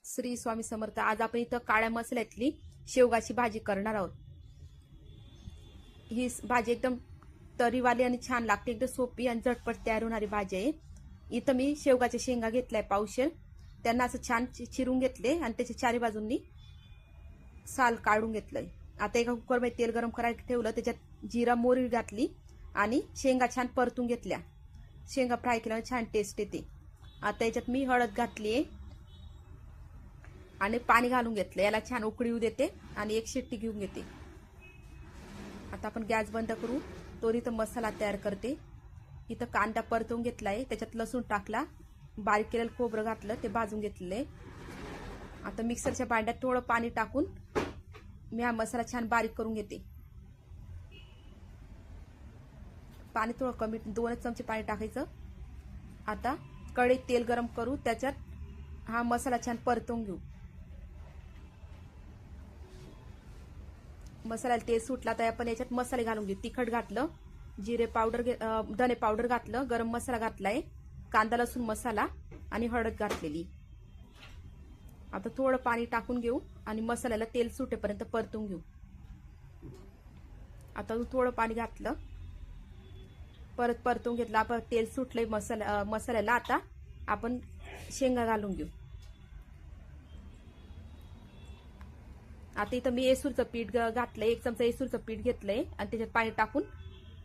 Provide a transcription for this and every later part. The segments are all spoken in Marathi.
श्री स्वामी समर्थ. आज आपण इथं काळ्या मसाल्यातली शेवगाची भाजी करणार आहोत. ही भाजी एकदम तरीवाली आणि छान लागते. एकदम सोपी आणि झटपट तयार होणारी भाजी आहे. इथं मी शेवगाच्या शेंगा घेतलाय पावशेर. त्यांना असं छान चिरून घेतले आणि त्याच्या चारी बाजूंनी साल काढून घेतलंय. आता एका कुकरमध्ये तेल गरम करायला ठेवलं. त्याच्यात जिरा मोहरी घातली आणि शेंगा छान परतून घेतल्या. शेंगा फ्राय केल्यावर छान टेस्ट येते. आता याच्यात मी हळद घातलीये आणि पाणी घालून घेतलं. याला छान उकळी येऊ देते आणि एक शिट्टी घेऊन घेते. आता आपण गॅस बंद करू. तो इथं मसाला तयार करते. इथं कांदा परतून घेतलाय. त्याच्यात लसूण टाकला, बारीक केलेलं खोबरं घातलं, ते भाजून घेतलंय. आता मिक्सरच्या भांड्यात थोडं पाणी टाकून मी हा मसाला छान बारीक करून घेते. पाणी थोडं कमी, 2 चमचे पाणी टाकायचं. आता कढईत तेल गरम करू. त्याच्यात हा मसाला छान परतून घेऊ. मसाल्याला तेल सुटला तर आपण याच्यात मसाले घालून घेऊ. तिखट घातलं, जिरे पावडर, धने पावडर घातलं, गरम मसाला घातलाय, कांदा लसूण मसाला आणि हळद घातलेली. आता थोडं पाणी टाकून घेऊ आणि मसाल्याला तेल सुटेपर्यंत परतून घेऊ. आता थोडं पाणी घातलं, परत परतून घेतलं. आपण तेल सुटलंय मसाल्याला. आता आपण शेंगा घालून घेऊ. आता इथं मी एसूरचं पीठ घातलंय. 1 चमचा एसूरचं पीठ घेतलंय आणि त्याच्यात पाणी टाकून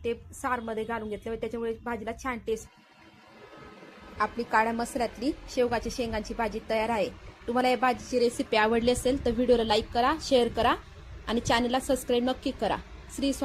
ते सारमध्ये घालून घेतलं. त्याच्यामुळे भाजीला छान टेस्ट. आपली काळ्या मसाल्यातली शेवगाच्या शेंगांची भाजी तयार आहे. तुम्हाला या भाजीची रेसिपी आवडली असेल तर व्हिडिओला लाईक करा, शेअर करा आणि चॅनलला सबस्क्राईब नक्की करा. श्री स्वामी.